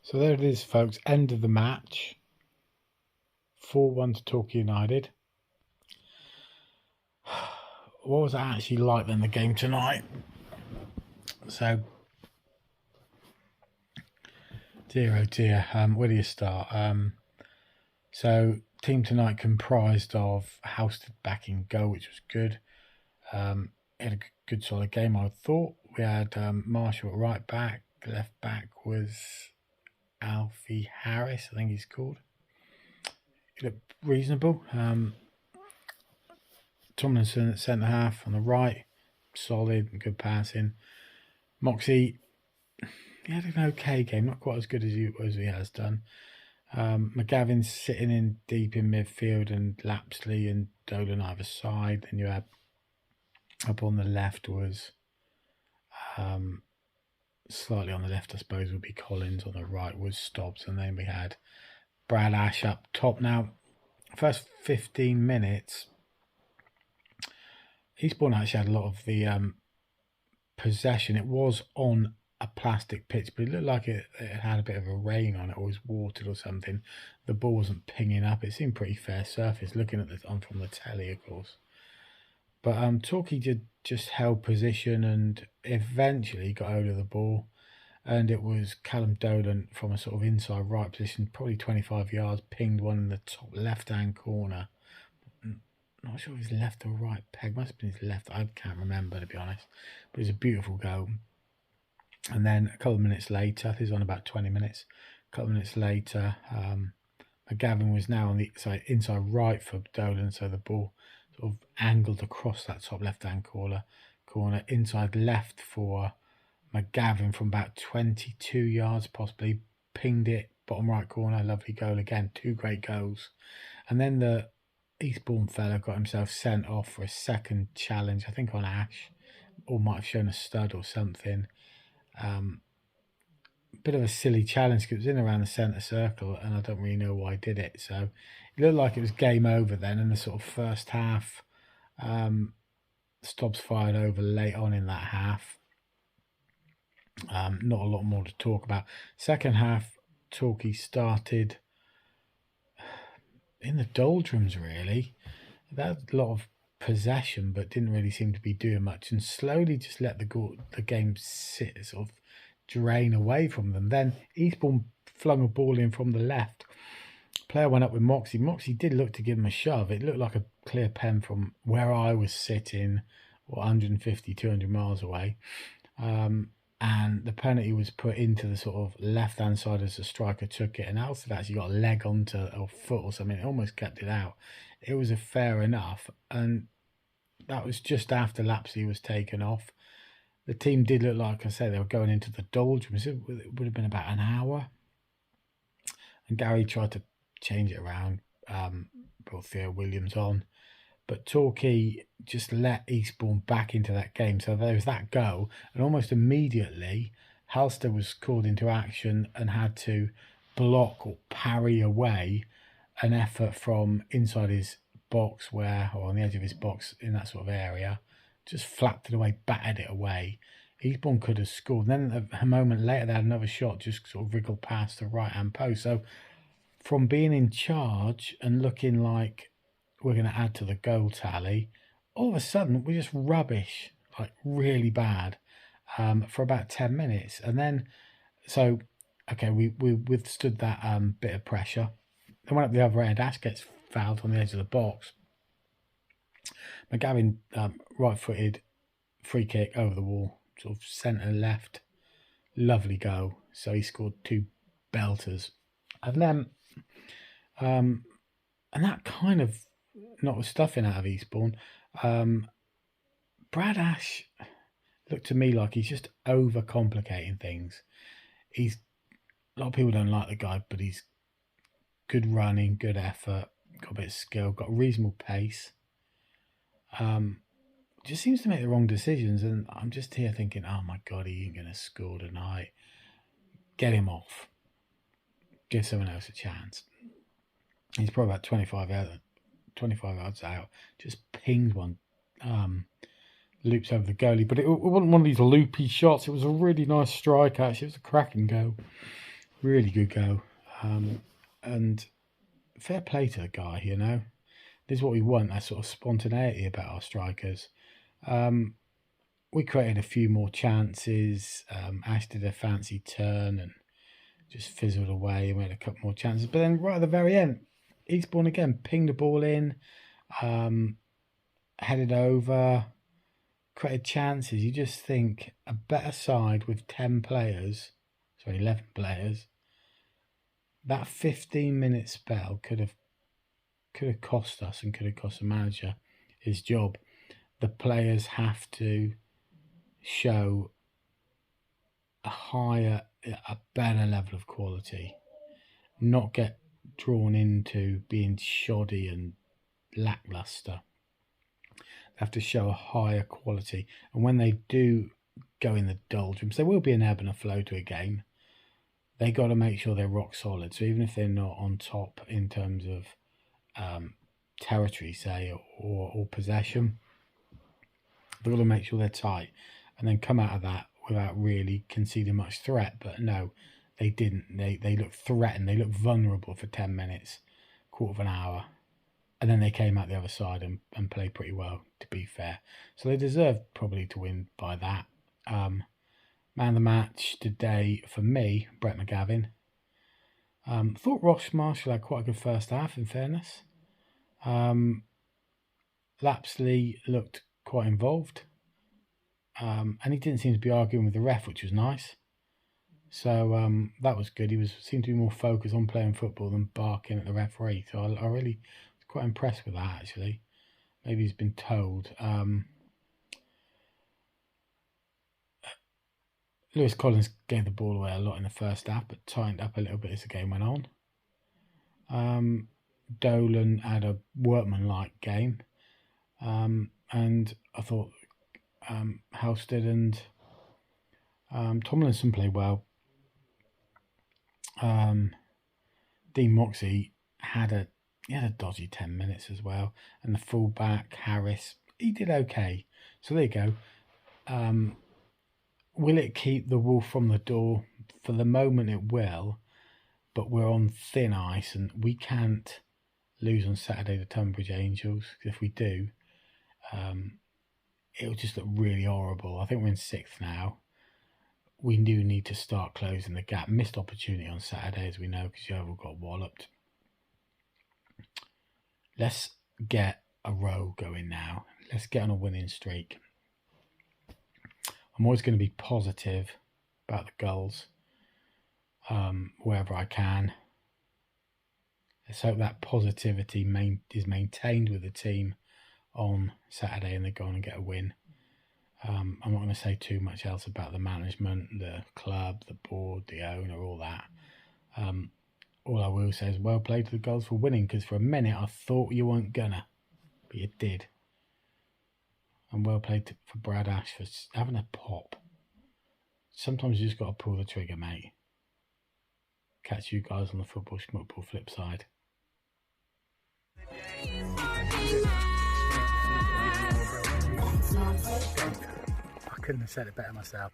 So there it is, folks. End of the match. 4-1 to Torquay United. What was it actually like then, the game tonight? So, dear oh dear, where do you start? So, team tonight comprised of Houston back in goal, which was good. Had a good solid game, I thought. We had Marshall at right back. Left back was Alfie Harris, I think he's called. He looked reasonable. Tomlinson at centre half on the right, solid and good passing. Moxie, he had an okay game, not quite as good as he has done. McGavin's sitting in deep in midfield, and Lapsley and Dolan either side. Then you had up on the left was slightly on the left, I suppose, would be Collins. On the right was Stobbs, and then we had Brad Ash up top. Now, first 15 minutes, Eastbourne actually had a lot of the possession. It was on a plastic pitch, but it looked like it had a bit of a rain on it, or was watered or something. The ball wasn't pinging up. It seemed pretty fair surface, looking at the from the telly, of course. But Torquay just held position and eventually got hold of the ball. And it was Callum Dolan from a sort of inside right position, probably 25 yards, pinged one in the top left-hand corner. Not sure if it was left or right peg. Must have been his left. I can't remember, to be honest. But it was a beautiful goal. And then a couple of minutes later, I think it was on about 20 minutes, a couple of minutes later, McGavin was now on the inside right for Dolan, so the ball sort of angled across that top left-hand corner, inside left for McGavin from about 22 yards, possibly, pinged it, bottom right corner, lovely goal again, two great goals. And then the Eastbourne fella got himself sent off for a second challenge, I think on Ash, or might have shown a stud or something. Bit of a silly challenge because it was in around the centre circle, and I don't really know why I did it. So it looked like it was game over then in the sort of first half. Stobbs fired over late on in that half. Not a lot more to talk about. Second half, Torquay started in the doldrums, really. They had a lot of possession, but didn't really seem to be doing much, and slowly just let the game sit, sort of drain away from them. Then Eastbourne flung a ball in from the left. Player went up with Moxie. Moxie did look to give him a shove. It looked like a clear pen from where I was sitting, 150, 200 miles away. And the penalty was put into the sort of left-hand side as the striker took it, and Alston actually got a leg onto or foot or something. It almost kept it out. It was a fair enough, and that was just after Lapsley was taken off. The team did look like I said, they were going into the doldrums. It would have been about an hour, and Gary tried to change it around, brought Theo Williams on. But Torquay just let Eastbourne back into that game. So there was that goal, and almost immediately Halster was called into action and had to block or parry away an effort from inside his box or on the edge of his box in that sort of area. Just flapped it away, battered it away. Eastbourne could have scored. Then a moment later they had another shot just sort of wriggled past the right-hand post. So from being in charge and looking like we're going to add to the goal tally, all of a sudden we're just rubbish, like really bad, for about 10 minutes. And then, so, okay, we withstood that bit of pressure. Then went up the other end. Ash gets fouled on the edge of the box. McGavin, right-footed free kick over the wall, sort of centre left, lovely goal. So he scored two belters. And then, and that kind of knocked the stuffing out of Eastbourne. Brad Ash looked to me like he's just overcomplicating things. A lot of people don't like the guy, but he's good running, good effort, got a bit of skill, got a reasonable pace. Just seems to make the wrong decisions, and I'm just here thinking, oh my God, he ain't going to score tonight. Get him off. Give someone else a chance. He's probably about 25 yards out, just pinged one, loops over the goalie, but it wasn't one of these loopy shots. It was a really nice strike, actually. It was a cracking goal. Really good go. And fair play to the guy, you know. This is what we want, that sort of spontaneity about our strikers. We created a few more chances. Ash did a fancy turn and just fizzled away, and we had a couple more chances. But then right at the very end, Eastbourne again pinged the ball in, headed over, created chances. You just think a better side with 11 players, that 15-minute spell could have cost us and could have cost the manager his job. The players have to show a better level of quality, not get drawn into being shoddy and lackluster. They have to show a higher quality, and when they do go in the doldrums, there will be an ebb and a flow to a game. They got to make sure they're rock solid. So even if they're not on top in terms of territory, say, or possession, they've got to make sure they're tight and then come out of that without really conceding much threat. But no, they didn't. They looked threatened. They looked vulnerable for 10 minutes, quarter of an hour. And then they came out the other side and played pretty well, to be fair. So they deserved probably to win by that. Man of the match today for me, Brett McGavin. Thought Ross Marshall had quite a good first half, in fairness. Lapsley looked quite involved. And he didn't seem to be arguing with the ref, which was nice. So that was good. He seemed to be more focused on playing football than barking at the referee. So I really was quite impressed with that, actually. Maybe he's been told. Lewis Collins gave the ball away a lot in the first half, but tightened up a little bit as the game went on. Dolan had a workmanlike game. And I thought Halstead and Tomlinson played well. Dean Moxey had a dodgy 10 minutes as well, and the fullback Harris, he did okay. So there you go. Will it keep the wolf from the door? For the moment it will, but we're on thin ice and we can't lose on Saturday to Tunbridge Angels. If we do, it'll just look really horrible. I think we're in 6th now. We do need to start closing the gap. Missed opportunity on Saturday, as we know, because Yeovil got walloped. Let's get a row going now. Let's get on a winning streak. I'm always going to be positive about the goals wherever I can. Let's hope that positivity is maintained with the team on Saturday and they go on and get a win. I'm not going to say too much else about the management, the club, the board, the owner, all that. All I will say is well played to the goals for winning, because for a minute I thought you weren't gonna, but you did. And well played for Brad Ash for having a pop. Sometimes you just got to pull the trigger, mate. Catch you guys on the football schmuckball flip side. I couldn't have said it better myself.